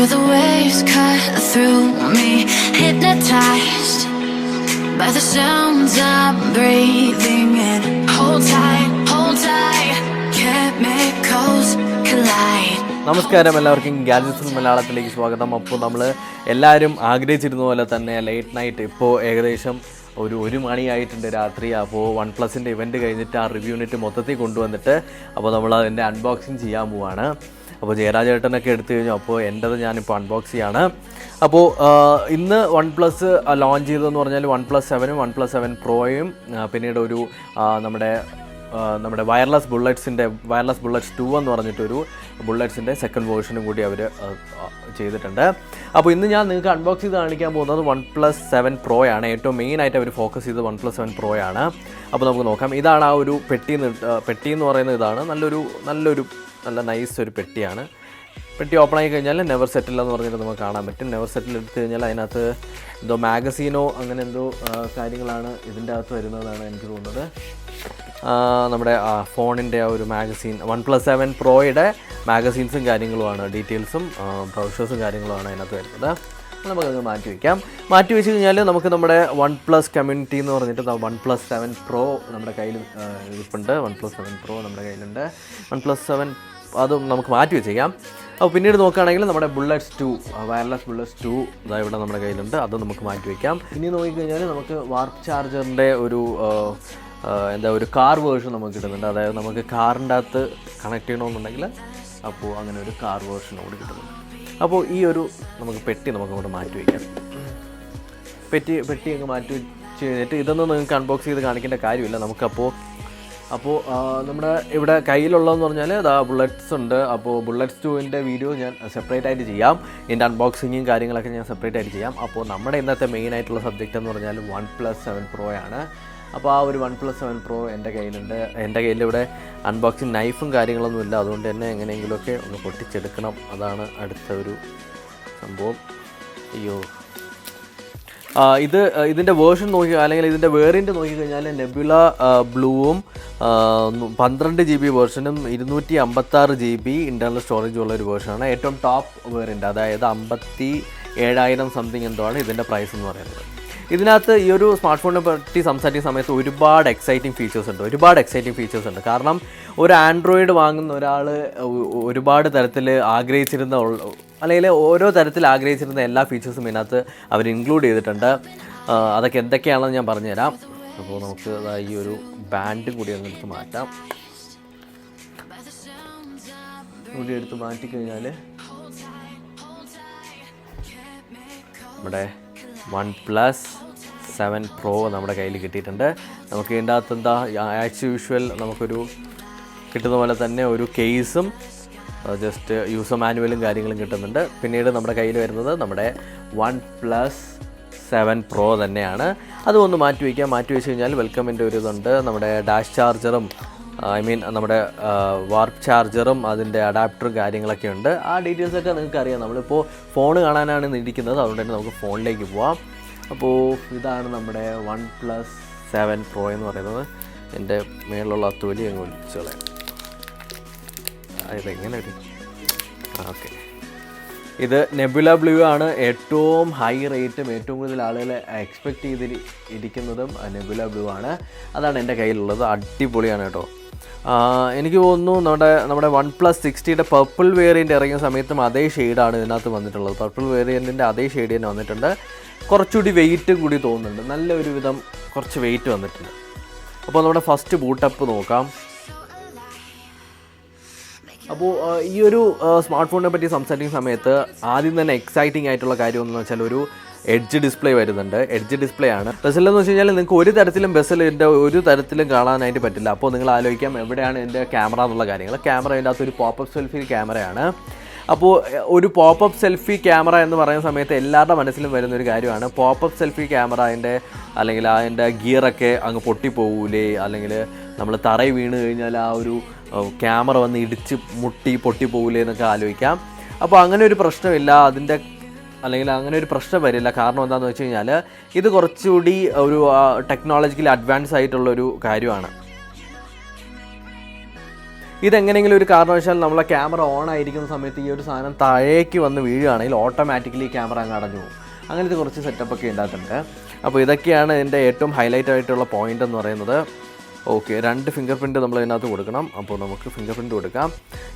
Feel the waves cut through me, hypnotized by the sounds I'm breathing in. Hold tight, chemicals collide. നമസ്കാരം, എല്ലാവർക്കും gadgets മലയാളത്തിലേക്ക് സ്വാഗതം. അപ്പോൾ നമ്മൾ എല്ലാവരും ആഗ്രഹിച്ചിരുന്ന പോലെ തന്നെ ലേറ്റ് നൈറ്റ് ഇപ്പോൾ ഏകദേശം ഒരു മണിയായിട്ടുണ്ട് രാത്രി. അപ്പോൾ OnePlusൻ്റെ ഇവൻറ്റ് കഴിഞ്ഞിട്ട് ആ റിവ്യൂ യൂണിറ്റ് മൊത്തത്തിൽ കൊണ്ടുവന്നിട്ട് അപ്പോൾ നമ്മൾ അതിൻ്റെ അൺബോക്സിങ് ചെയ്യാൻ പോവാണ്. അപ്പോൾ ജയരാജേട്ടനൊക്കെ എടുത്തു കഴിഞ്ഞു. അപ്പോൾ എൻ്റെത് ഞാനിപ്പോൾ അൺബോക്സ് ചെയ്യാണ്. അപ്പോൾ ഇന്ന് OnePlus ലോഞ്ച് ചെയ്തതെന്ന് പറഞ്ഞാൽ OnePlus 7ഉം OnePlus 7 Proയും പിന്നീട് ഒരു നമ്മുടെ വയർലെസ് ബുള്ളറ്റ്സ് 2 എന്ന് പറഞ്ഞിട്ടൊരു ബുള്ളറ്റ്സിൻ്റെ സെക്കൻഡ് വേർഷനും കൂടി അവർ ചെയ്തിട്ടുണ്ട്. അപ്പോൾ ഇന്ന് ഞാൻ നിങ്ങൾക്ക് അൺബോക്സ് ചെയ്ത് കാണിക്കാൻ പോകുന്നത് OnePlus 7 Pro ആണ്. ഏറ്റവും മെയിനായിട്ട് അവർ ഫോക്കസ് ചെയ്ത് OnePlus 7 Pro ആണ്. അപ്പോൾ നമുക്ക് നോക്കാം. ഇതാണ് ആ ഒരു പെട്ടി എന്ന് പറയുന്നത്. ഇതാണ് നല്ല നൈസ് ഒരു പെട്ടിയാണ്. പെട്ടി ഓപ്പൺ ആയി കഴിഞ്ഞാൽ നെവർ സെറ്റിൽ എന്ന് പറഞ്ഞിട്ട് നമുക്ക് കാണാൻ പറ്റും. നെവർ സെറ്റിൽ എടുത്തു കഴിഞ്ഞാൽ അതിനകത്ത് എന്തോ മാഗസീനോ അങ്ങനെ എന്തോ കാര്യങ്ങളാണ് ഇതിൻ്റെ അകത്ത് വരുന്നതാണ് എനിക്ക് തോന്നുന്നത്. നമ്മുടെ ഫോണിൻ്റെ ആ ഒരു മാഗസീൻ OnePlus 7 Proയുടെ മാഗസീൻസും കാര്യങ്ങളുമാണ്, ഡീറ്റെയിൽസും ബ്രൗഷേഴ്സും കാര്യങ്ങളുമാണ് അതിനകത്ത് വരുന്നത്. നമുക്കത് മാറ്റി വെച്ച് കഴിഞ്ഞാൽ നമുക്ക് നമ്മുടെ OnePlus കമ്മ്യൂണിറ്റി എന്ന് പറഞ്ഞിട്ട് OnePlus 7 Pro നമ്മുടെ കയ്യിൽ ഇരിപ്പുണ്ട്. OnePlus 7 Pro നമ്മുടെ കയ്യിലുണ്ട്. OnePlus 7 അതും നമുക്ക് മാറ്റി വെച്ചേക്കാം. അപ്പോൾ പിന്നീട് നോക്കുകയാണെങ്കിൽ നമ്മുടെ ബുള്ളറ്റ്സ് 2 വയർലെസ് ബുള്ളറ്റ്സ് 2 ഇതാ ഇവിടെ നമ്മുടെ കയ്യിലുണ്ട്. അത് നമുക്ക് മാറ്റി വയ്ക്കാം. ഇനി നോക്കിക്കഴിഞ്ഞാൽ നമുക്ക് വാർപ്പ് ചാർജറിൻ്റെ ഒരു കാർ വേർഷൻ നമുക്ക് കിട്ടുന്നുണ്ട്. അതായത് നമുക്ക് കാറിൻ്റെ അകത്ത് കണക്ട് ചെയ്യണമെന്നുണ്ടെങ്കിൽ അപ്പോൾ അങ്ങനെ ഒരു കാർ വേർഷൻ കൂടി കിട്ടുന്നുണ്ട്. അപ്പോൾ ഈ ഒരു പെട്ടി നമുക്കങ്ങോട്ട് മാറ്റി വയ്ക്കാം. പെട്ടി അങ്ങ് മാറ്റി വെച്ച് കഴിഞ്ഞിട്ട് ഇതൊന്നും നിങ്ങൾക്ക് അൺബോക്സ് ചെയ്ത് കാണിക്കേണ്ട കാര്യമില്ല. നമുക്കപ്പോൾ നമ്മുടെ ഇവിടെ കയ്യിലുള്ളതെന്ന് പറഞ്ഞാൽ ബുള്ളറ്റ്സ് ഉണ്ട്. അപ്പോൾ ബുള്ളറ്റ്സ് 2ൻ്റെ വീഡിയോ ഞാൻ സെപ്പറേറ്റ് ആയിട്ട് ചെയ്യാം. ഇതിൻ്റെ അൺബോക്സിങ്ങും കാര്യങ്ങളൊക്കെ ഞാൻ സെപ്പറേറ്റ് ആയിട്ട് ചെയ്യാം. അപ്പോൾ നമ്മുടെ ഇന്നത്തെ മെയിൻ ആയിട്ടുള്ള സബ്ജക്റ്റ് എന്ന് പറഞ്ഞാൽ OnePlus 7 Pro ആണ്. അപ്പോൾ ആ ഒരു OnePlus 7 Pro എൻ്റെ കയ്യിലുണ്ട്. എൻ്റെ കയ്യിലിവിടെ അൺബോക്സിങ് നൈഫും കാര്യങ്ങളൊന്നുമില്ല. അതുകൊണ്ട് തന്നെ എങ്ങനെയെങ്കിലുമൊക്കെ ഒന്ന് പൊട്ടിച്ചെടുക്കണം. അതാണ് അടുത്ത ഒരു സംഭവം. അയ്യോ, ഇതിൻ്റെ വേർഷൻ അല്ലെങ്കിൽ ഇതിൻ്റെ വേരിയൻറ്റ് നോക്കിക്കഴിഞ്ഞാൽ നെബുല ബ്ലൂവും 12 GB വേർഷനും 256 GB ഇൻറ്റർണൽ സ്റ്റോറേജും ഉള്ള ഒരു വേർഷനാണ്. ഏറ്റവും ടോപ്പ് വേരിയൻറ്റ്, അതായത് 57,000 സംതിങ് എന്തോ ആണ് ഇതിൻ്റെ പ്രൈസ് എന്ന് പറയുന്നത്. ഇതിനകത്ത് ഈ ഒരു സ്മാർട്ട് ഫോണിനെ പറ്റി സംസാരിക്കുന്ന സമയത്ത് ഒരുപാട് എക്സൈറ്റിംഗ് ഫീച്ചേഴ്സ് ഉണ്ട്. കാരണം ഒരു ആൻഡ്രോയിഡ് വാങ്ങുന്ന ഒരാൾ ഒരുപാട് തരത്തിൽ ആഗ്രഹിച്ചിരുന്ന അല്ലെങ്കിൽ ഓരോ തരത്തിൽ ആഗ്രഹിച്ചിരുന്ന എല്ലാ ഫീച്ചേഴ്സും ഇതിനകത്ത് അവർ ഇൻക്ലൂഡ് ചെയ്തിട്ടുണ്ട്. അതൊക്കെ എന്തൊക്കെയാണെന്ന് ഞാൻ പറഞ്ഞുതരാം. അപ്പോൾ നമുക്ക് ഈ ഒരു ബാൻഡും കൂടി അങ്ങ് മാറ്റാം. കൂടി എടുത്ത് മാറ്റിക്കഴിഞ്ഞാൽ നമ്മുടെ OnePlus 7 Pro നമ്മുടെ കയ്യിൽ കിട്ടിയിട്ടുണ്ട്. നമുക്ക് ഇതിൻ്റെ അകത്ത് ആസ് യൂഷ്വൽ നമുക്കൊരു കിട്ടുന്ന പോലെ തന്നെ ഒരു കേസും ജസ്റ്റ് യൂസർ മാനുവലും കാര്യങ്ങളും കിട്ടുന്നുണ്ട്. പിന്നീട് നമ്മുടെ കയ്യിൽ വരുന്നത് നമ്മുടെ OnePlus 7 Pro തന്നെയാണ്. അതും ഒന്ന് മാറ്റി വെച്ച് കഴിഞ്ഞാൽ വെൽക്കമിൻ്റെ ഒരു ഇതുണ്ട്. നമ്മുടെ ഡാഷ് ചാർജറും നമ്മുടെ വാർപ്പ് ചാർജറും അതിൻ്റെ അഡാപ്റ്ററും കാര്യങ്ങളൊക്കെ ഉണ്ട്. ആ ഡീറ്റെയിൽസൊക്കെ നിങ്ങൾക്ക് അറിയാം. നമ്മളിപ്പോൾ ഫോൺ കാണാനാണ് ഇരിക്കുന്നത്, അതുകൊണ്ട് തന്നെ നമുക്ക് ഫോണിലേക്ക് പോവാം. അപ്പോൾ ഇതാണ് നമ്മുടെ OnePlus 7 Pro എന്ന് പറയുന്നത്. എൻ്റെ മേളിലുള്ള തൊലി അങ്ങ് ഒലിച്ച് കളയാം. ഇതെങ്ങനെ ഓക്കെ, ഇത് നെബുല ബ്ലൂ ആണ്. ഏറ്റവും ഹൈ റേറ്റും ഏറ്റവും കൂടുതൽ ആളുകൾ എക്സ്പെക്റ്റ് ചെയ്തിരിക്കുന്നതും നെബുല ബ്ലൂ ആണ്. അതാണ് എൻ്റെ കയ്യിലുള്ളത്. അടിപൊളിയാണ് കേട്ടോ. എനിക്ക് തോന്നുന്നു നമ്മുടെ OnePlus 60യുടെ പർപ്പിൾ വേരിയൻ്റ് ഇറങ്ങിയ സമയത്തും അതേ ഷെയ്ഡാണ് ഇതിനകത്ത് വന്നിട്ടുള്ളത്. പർപ്പിൾ വേരിയൻറ്റിൻ്റെ അതേ ഷെയ്ഡ് തന്നെ വന്നിട്ടുണ്ട്. കുറച്ചുകൂടി വെയിറ്റും കൂടി തോന്നുന്നുണ്ട്. നല്ലൊരു വിധം കുറച്ച് വെയിറ്റ് വന്നിട്ടുണ്ട്. അപ്പോൾ നമ്മുടെ ഫസ്റ്റ് ബൂട്ടപ്പ് നോക്കാം. അപ്പോൾ ഈ ഒരു സ്മാർട്ട് ഫോണിനെ പറ്റി സംസാരിക്കുന്ന സമയത്ത് ആദ്യം തന്നെ എക്സൈറ്റിംഗ് ആയിട്ടുള്ള കാര്യം എന്ന് വെച്ചാൽ ഒരു എഡ്ജ് ഡിസ്പ്ലേ വരുന്നുണ്ട്. എഡ്ജ് ഡിസ്പ്ലേ ആണ്. ബസ്സിലെന്ന് വെച്ച് കഴിഞ്ഞാൽ നിങ്ങൾക്ക് ഒരു തരത്തിലും കാണാനായിട്ട് പറ്റില്ല. അപ്പോൾ നിങ്ങൾ ആലോചിക്കാം എവിടെയാണ് എൻ്റെ ക്യാമറ എന്നുള്ള കാര്യങ്ങൾ. ക്യാമറ അതിൻ്റെ അകത്തൊരു പോപ്പപ്പ് സെൽഫി ക്യാമറയാണ്. അപ്പോൾ ഒരു പോപ്പപ്പ് സെൽഫി ക്യാമറ എന്ന് പറയുന്ന സമയത്ത് എല്ലാവരുടെ മനസ്സിലും വരുന്നൊരു കാര്യമാണ് പോപ്പപ്പ് സെൽഫി ക്യാമറ. അതിൻ്റെ ഗിയറൊക്കെ അങ്ങ് പൊട്ടിപ്പോകൂലേ, അല്ലെങ്കിൽ നമ്മൾ തറയിൽ വീണ് കഴിഞ്ഞാൽ ആ ഒരു ക്യാമറ വന്ന് ഇടിച്ച് പൊട്ടിപ്പോകൂലേ എന്നൊക്കെ ആലോചിക്കാം. അപ്പോൾ അങ്ങനെ ഒരു പ്രശ്നമില്ല. അങ്ങനെ ഒരു പ്രശ്നം വരില്ല. കാരണം എന്താണെന്ന് വെച്ച് കഴിഞ്ഞാൽ ഇത് കുറച്ചുകൂടി ഒരു ടെക്നോളജിക്കലി അഡ്വാൻസ് ആയിട്ടുള്ളൊരു കാര്യമാണ്. ഇതെങ്ങനെയെങ്കിലും ഒരു കാരണവശാൽ നമ്മളെ ക്യാമറ ഓൺ ആയിരിക്കുന്ന സമയത്ത് ഈ ഒരു സാധനം താഴേക്ക് വന്ന് വീഴുകയാണെങ്കിൽ ഓട്ടോമാറ്റിക്കലി ക്യാമറ അങ്ങ് അടഞ്ഞു പോകും. അങ്ങനത്തെ കുറച്ച് സെറ്റപ്പൊക്കെ ഉണ്ടാകുന്നുണ്ട്. അപ്പോൾ ഇതൊക്കെയാണ് ഇതിൻ്റെ ഏറ്റവും ഹൈലൈറ്റ് ആയിട്ടുള്ള പോയിൻ്റ് എന്ന് പറയുന്നത്. ഓക്കെ, 2 ഫിംഗർ പ്രിൻറ്റ് നമ്മൾ ഇതിനകത്ത് കൊടുക്കണം. അപ്പോൾ നമുക്ക് ഫിംഗർ പ്രിൻറ്റ് കൊടുക്കാം.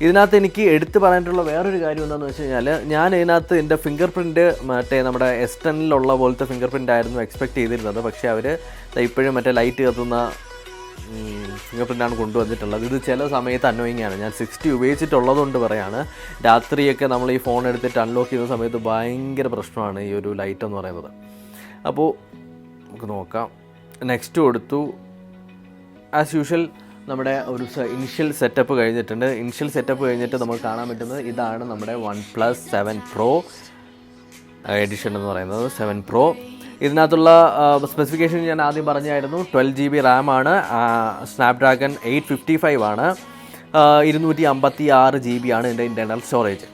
ഇതിനകത്ത് എനിക്ക് എടുത്ത് പറയാനുള്ള വേറൊരു കാര്യം എന്താണെന്ന് വെച്ച് കഴിഞ്ഞാൽ, ഞാൻ ഇതിനകത്ത് എൻ്റെ ഫിംഗർ പ്രിൻറ്റ് മറ്റേ നമ്മുടെ S10-ലുള്ള പോലത്തെ ഫിംഗർ പ്രിൻ്റ് ആയിരുന്നു എക്സ്പെക്റ്റ് ചെയ്തിരുന്നത്. പക്ഷേ അവർ ഇപ്പോഴും മറ്റേ ലൈറ്റ് കത്തുന്ന ഫിംഗർ പ്രിൻ്റാണ് കൊണ്ടുവന്നിട്ടുള്ളത്. ഇത് ചില സമയത്ത് അന്നോയിങ് ആണ്. ഞാൻ 60 ഉപയോഗിച്ചിട്ടുള്ളതുകൊണ്ട് പറയാണ്, രാത്രിയൊക്കെ നമ്മൾ ഈ ഫോൺ എടുത്തിട്ട് അൺലോക്ക് ചെയ്യുന്ന സമയത്ത് ഭയങ്കര പ്രശ്നമാണ് ഈ ഒരു ലൈറ്റ് എന്ന് പറയുന്നത്. അപ്പോൾ നമുക്ക് നോക്കാം. നെക്സ്റ്റ് കൊടുത്തു. ആസ് യൂഷ്വൽ നമ്മുടെ ഒരു ഇനിഷ്യൽ സെറ്റപ്പ് കഴിഞ്ഞിട്ടുണ്ട്. ഇനിഷ്യൽ സെറ്റപ്പ് കഴിഞ്ഞിട്ട് നമുക്ക് കാണാൻ പറ്റുന്നത് ഇതാണ് നമ്മുടെ OnePlus 7 Pro എഡിഷൻ എന്ന് പറയുന്നത്. 7 Pro ഇതിനകത്തുള്ള സ്പെസിഫിക്കേഷൻ ഞാൻ ആദ്യം പറഞ്ഞായിരുന്നു. 12 GB റാം ആണ്, സ്നാപ്ഡ്രാഗൺ 855 ആണ്, 256 GB ആണ് ഇതിൻ്റെ ഇൻറ്റേർണൽ സ്റ്റോറേജ്.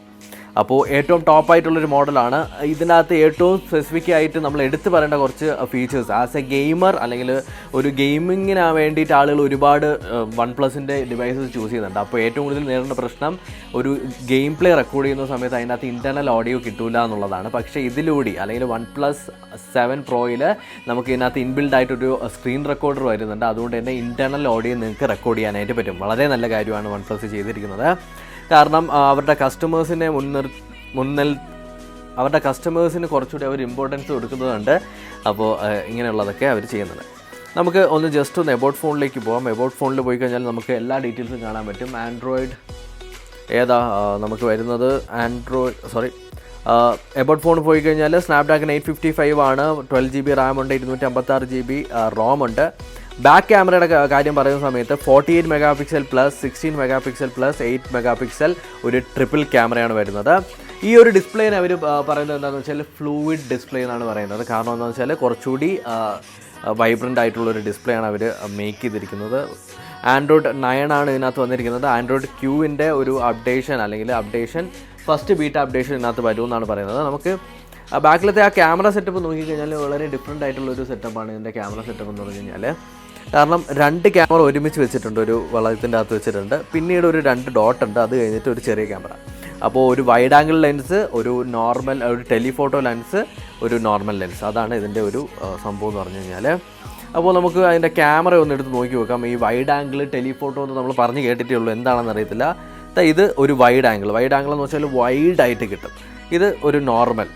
അപ്പോൾ ഏറ്റവും ടോപ്പായിട്ടുള്ളൊരു മോഡലാണ്. ഇതിനകത്ത് ഏറ്റവും സ്പെസിഫിക് ആയിട്ട് നമ്മൾ എടുത്തു പറയേണ്ട കുറച്ച് ഫീച്ചേഴ്സ്, ആസ് എ ഗെയിമർ അല്ലെങ്കിൽ ഒരു ഗെയിമിങ്ങിന് വേണ്ടിയിട്ട് ആളുകൾ ഒരുപാട് OnePlusൻ്റെ ഡിവൈസസ് ചൂസ് ചെയ്യുന്നുണ്ട്. അപ്പോൾ ഏറ്റവും കൂടുതൽ നേരിടുന്ന പ്രശ്നം ഒരു ഗെയിം പ്ലേ റെക്കോർഡ് ചെയ്യുന്ന സമയത്ത് അതിനകത്ത് ഇൻറ്റർണൽ ഓഡിയോ കിട്ടില്ല എന്നുള്ളതാണ്. പക്ഷേ ഇതിലൂടെ അല്ലെങ്കിൽ OnePlus 7 Proയിൽ നമുക്ക് ഇതിനകത്ത് ഇൻബിൽഡ് ആയിട്ടൊരു സ്ക്രീൻ റെക്കോർഡർ വരുന്നുണ്ട്. അതുകൊണ്ട് തന്നെ ഇൻറ്റർണൽ ഓഡിയോ നിങ്ങൾക്ക് റെക്കോർഡ് ചെയ്യാനായിട്ട് പറ്റും. വളരെ നല്ല കാര്യമാണ് OnePlus ചെയ്തിരിക്കുന്നത്. കാരണം അവരുടെ കസ്റ്റമേഴ്സിനെ അവരുടെ കസ്റ്റമേഴ്സിന് കുറച്ചുകൂടി അവർ ഇമ്പോർട്ടൻസ് കൊടുക്കുന്നതുണ്ട്. അപ്പോൾ ഇങ്ങനെയുള്ളതൊക്കെ അവർ ചെയ്യുന്നത്. നമുക്ക് ഒന്ന് ജസ്റ്റ് ഒന്ന് എബൌട്ട് ഫോണിലേക്ക് പോകാം. എബൌട്ട് ഫോണിൽ പോയി കഴിഞ്ഞാൽ നമുക്ക് എല്ലാ ഡീറ്റെയിൽസും കാണാൻ പറ്റും. ആൻഡ്രോയിഡ് ഏതാ നമുക്ക് വരുന്നത്, എബൌട്ട് ഫോൺ പോയി കഴിഞ്ഞാൽ സ്നാപ്ഡ്രാഗൺ 855 ആണ്, 12 GB റാം ഉണ്ട്, 256 GB റോം ഉണ്ട്. ബാക്ക് ക്യാമറയുടെ കാര്യം പറയുന്ന സമയത്ത് 48 MP plus 16 MP plus 8 MP ഒരു ട്രിപ്പിൾ ക്യാമറയാണ് വരുന്നത്. ഈ ഒരു ഡിസ്പ്ലേനെ അവർ പറയുന്നത് എന്താണെന്ന് വെച്ചാൽ ഫ്ലൂയിഡ് ഡിസ്പ്ലേ എന്നാണ് പറയുന്നത്. കാരണം എന്താണെന്ന് വെച്ചാൽ കുറച്ചുകൂടി വൈബ്രൻ്റ് ആയിട്ടുള്ളൊരു ഡിസ്പ്ലേ ആണ് അവർ മേക്ക് ചെയ്തിരിക്കുന്നത്. ആൻഡ്രോയിഡ് 9 ആണ് ഇതിനകത്ത് വന്നിരിക്കുന്നത്. ആൻഡ്രോയിഡ് Qൻ്റെ ഒരു അപ്ഡേഷൻ ഫസ്റ്റ് ബീറ്റ അപ്ഡേഷൻ ഇതിനകത്ത് വരുമെന്നാണ് പറയുന്നത്. നമുക്ക് ബാക്കിലത്തെ ആ ക്യാമറ സെറ്റപ്പ് നോക്കിക്കഴിഞ്ഞാൽ വളരെ ഡിഫറെൻ്റ് ആയിട്ടുള്ളൊരു സെറ്റപ്പാണ് ഇതിൻ്റെ ക്യാമറ സെറ്റപ്പ് എന്ന് പറഞ്ഞു കഴിഞ്ഞാൽ. കാരണം 2 ക്യാമറ ഒരുമിച്ച് വെച്ചിട്ടുണ്ട്, ഒരു വളയത്തിൻ്റെ അകത്ത് വെച്ചിട്ടുണ്ട്. പിന്നീട് ഒരു 2 ഡോട്ട് ഉണ്ട്, അത് കഴിഞ്ഞിട്ട് ഒരു ചെറിയ ക്യാമറ. അപ്പോൾ ഒരു വൈഡ് ആംഗിൾ ലെൻസ്, ഒരു ടെലിഫോട്ടോ ലെൻസ്, ഒരു നോർമൽ ലെൻസ്, അതാണ് ഇതിൻ്റെ ഒരു സംഭവം എന്ന് പറഞ്ഞു കഴിഞ്ഞാൽ. അപ്പോൾ നമുക്ക് അതിൻ്റെ ക്യാമറ ഒന്ന് എടുത്ത് നോക്കി നോക്കാം. ഈ വൈഡ് ആംഗിൾ ടെലിഫോട്ടോ എന്ന് നമ്മൾ പറഞ്ഞ് കേട്ടിട്ടേ ഉള്ളൂ, എന്താണെന്ന് അറിയത്തില്ല. ഇത് ഒരു വൈഡ് ആംഗിൾ എന്ന് വെച്ചാൽ വൈഡായിട്ട് കിട്ടും. ഇത് ഒരു നോർമൽ.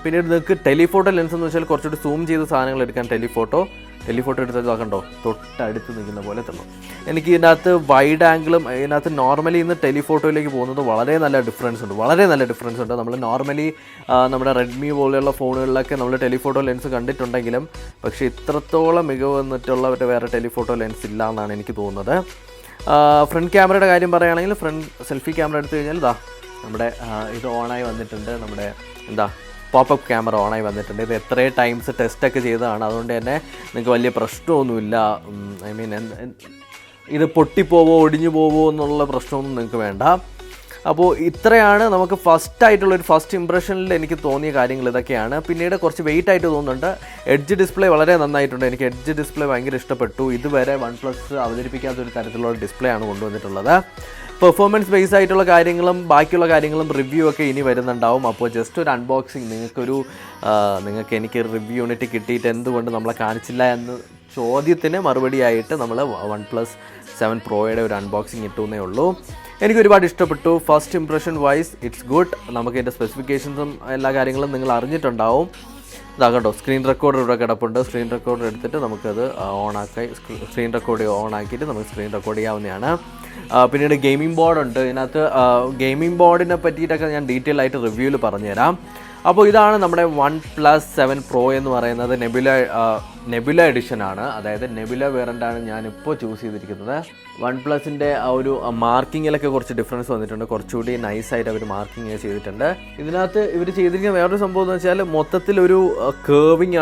പിന്നീട് നിങ്ങൾക്ക് ടെലിഫോട്ടോ ലെൻസ് എന്ന് വെച്ചാൽ കുറച്ചുകൂടി സൂം ചെയ്ത സാധനങ്ങൾ എടുക്കാൻ ടെലിഫോട്ടോ എടുത്തത് കണ്ടോ, തൊട്ടടുത്ത് നിൽക്കുന്ന പോലെ തന്നു. എനിക്ക് ഇതിനകത്ത് വൈഡ് ആംഗിളും ഇതിനകത്ത് നോർമലി ഇന്ന് ടെലിഫോട്ടോയിലേക്ക് പോകുന്നത് വളരെ നല്ല ഡിഫറൻസ് ഉണ്ട്. നമ്മൾ നോർമലി നമ്മുടെ റെഡ്മി പോലെയുള്ള ഫോണുകളിലൊക്കെ നമ്മൾ ടെലിഫോട്ടോ ലെൻസ് കണ്ടിട്ടുണ്ടെങ്കിലും പക്ഷേ ഇത്രത്തോളം മികവ് വന്നിട്ടുള്ള വേറെ ടെലിഫോട്ടോ ലെൻസ് ഇല്ല എന്നാണ് എനിക്ക് തോന്നുന്നത്. ഫ്രണ്ട് ക്യാമറയുടെ കാര്യം പറയുകയാണെങ്കിൽ ഫ്രണ്ട് സെൽഫി ക്യാമറ എടുത്തു കഴിഞ്ഞാൽ നമ്മുടെ ഇത് ഓണായി വന്നിട്ടുണ്ട്. നമ്മുടെ പോപ്പപ്പ് ക്യാമറ ഓണായി വന്നിട്ടുണ്ട്. ഇത് എത്രയും ടൈംസ് ടെസ്റ്റൊക്കെ ചെയ്തതാണ്. അതുകൊണ്ട് തന്നെ നിങ്ങൾക്ക് വലിയ പ്രശ്നമൊന്നുമില്ല. ഇത് പൊട്ടിപ്പോവോ ഒടിഞ്ഞു പോവോ എന്നുള്ള പ്രശ്നമൊന്നും നിങ്ങൾക്ക് വേണ്ട. അപ്പോൾ ഇത്രയാണ് നമുക്ക് ഫസ്റ്റ് ഇംപ്രഷനിൽ എനിക്ക് തോന്നിയ കാര്യങ്ങൾ ഇതൊക്കെയാണ്. പിന്നീട് കുറച്ച് വെയിറ്റ് ആയിട്ട് തോന്നുന്നുണ്ട്. എഡ്ജ് ഡിസ്പ്ലേ വളരെ നന്നായിട്ടുണ്ട്. എനിക്ക് എഡ്ജ് ഡിസ്പ്ലേ ഭയങ്കര ഇഷ്ടപ്പെട്ടു. ഇതുവരെ OnePlus അവതരിപ്പിക്കാത്തൊരു തരത്തിലുള്ള ഡിസ്പ്ലേ ആണ് കൊണ്ടുവന്നിട്ടുള്ളത്. പെർഫോമൻസ് ബേസ് ആയിട്ടുള്ള കാര്യങ്ങളും ബാക്കിയുള്ള കാര്യങ്ങളും റിവ്യൂ ഒക്കെ ഇനി വരുന്നുണ്ടാവും. അപ്പോൾ ജസ്റ്റ് ഒരു അൺബോക്സിങ് നിങ്ങൾക്ക് എനിക്ക് റിവ്യൂ യൂണിറ്റ് കിട്ടിയിട്ട് എന്തുകൊണ്ട് നമ്മളെ കാണിച്ചില്ല എന്ന ചോദ്യത്തിന് മറുപടിയായിട്ട് നമ്മൾ OnePlus 7 Proയുടെ ഒരു അൺബോക്സിങ് ഇട്ടുന്നേ ഉള്ളൂ. എനിക്ക് ഒരുപാട് ഇഷ്ടപ്പെട്ടു. First impression vice it's good. നമുക്ക് ഇതിൻ്റെ സ്പെസിഫിക്കേഷൻസും എല്ലാ കാര്യങ്ങളും നിങ്ങൾ അറിഞ്ഞിട്ടുണ്ടാവും. ഇതാകട്ടോ, സ്ക്രീൻ റെക്കോർഡർ ഇവിടെ കിടപ്പുണ്ട്. സ്ക്രീൻ റെക്കോർഡർ എടുത്തിട്ട് നമുക്കത് സ്ക്രീൻ റെക്കോർഡ് ഓൺ ആക്കിയിട്ട് നമുക്ക് സ്ക്രീൻ റെക്കോർഡ് ചെയ്യാവുന്നതാണ്. പിന്നീട് ഗെയിമിംഗ് ബോർഡുണ്ട്. ഇതിനകത്ത് ഗെയിമിംഗ് ബോർഡിനെ പറ്റിയിട്ടൊക്കെ ഞാൻ ഡീറ്റെയിൽ ആയിട്ട് റിവ്യൂവിൽ പറഞ്ഞുതരാം. അപ്പോൾ ഇതാണ് നമ്മുടെ OnePlus 7 Pro എന്ന് പറയുന്നത്. നെബുല എഡിഷനാണ്, അതായത് നെബുല വേറെൻ്റാണ് ഞാനിപ്പോൾ ചൂസ് ചെയ്തിരിക്കുന്നത്. OnePlusൻ്റെ ആ ഒരു മാർക്കിങ്ങിലൊക്കെ കുറച്ച് ഡിഫറൻസ് വന്നിട്ടുണ്ട്. കുറച്ചുകൂടി നൈസായിട്ട് അവർ മാർക്കിങ് ചെയ്തിട്ടുണ്ട്. ഇതിനകത്ത് ഇവർ ചെയ്തിരിക്കുന്ന വേറൊരു സംഭവം എന്ന് വെച്ചാൽ മൊത്തത്തിലൊരു കർവിങ് ആണ്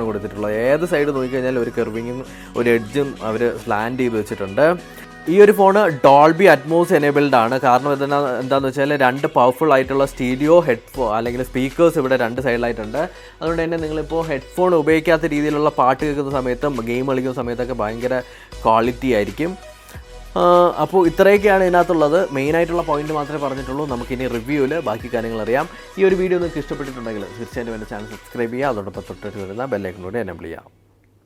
കൊടുത്തിട്ടുള്ളത്. ഏത് സൈഡ് നോക്കിക്കഴിഞ്ഞാൽ ഒരു കർവിങ്ങും ഒരു എഡ്ജും അവർ സ്ലാൻഡ് ചെയ്ത് വെച്ചിട്ടുണ്ട്. ഈ ഒരു ഫോണ് ഡോൾബി അറ്റ്മോസ് എനേബിൾഡ് ആണ്. കാരണം എന്താണെന്ന് വെച്ചാൽ 2 പവർഫുൾ ആയിട്ടുള്ള സ്റ്റീരിയോ അല്ലെങ്കിൽ സ്പീക്കേഴ്സ് ഇവിടെ 2 സൈഡിലായിട്ടുണ്ട്. അതുകൊണ്ട് തന്നെ നിങ്ങളിപ്പോൾ ഹെഡ്ഫോൺ ഉപയോഗിക്കാത്ത രീതിയിലുള്ള പാട്ട് കേൾക്കുന്ന സമയത്തും ഗെയിം കളിക്കുന്ന സമയത്തൊക്കെ ഭയങ്കര ക്വാളിറ്റി ആയിരിക്കും. അപ്പോൾ ഇത്രയൊക്കെയാണ് ഇതിനകത്തുള്ളത്. മെയിനായിട്ടുള്ള പോയിന്റ് മാത്രമേ പറഞ്ഞിട്ടുള്ളൂ. നമുക്കിനി റിവ്യൂവിൽ ബാക്കി കാര്യങ്ങൾ അറിയാം. ഈ ഒരു വീഡിയോ നിങ്ങൾക്ക് ഇഷ്ടപ്പെട്ടിട്ടുണ്ടെങ്കിൽ തീർച്ചയായിട്ടും എൻ്റെ ചാനൽ സബ്സ്ക്രൈബ് ചെയ്യുക. അതോടൊപ്പം തൊട്ടിട്ട് വരുന്ന ബെല്ലൈക്കൺ കൂടി എനേബിൾ ചെയ്യാം.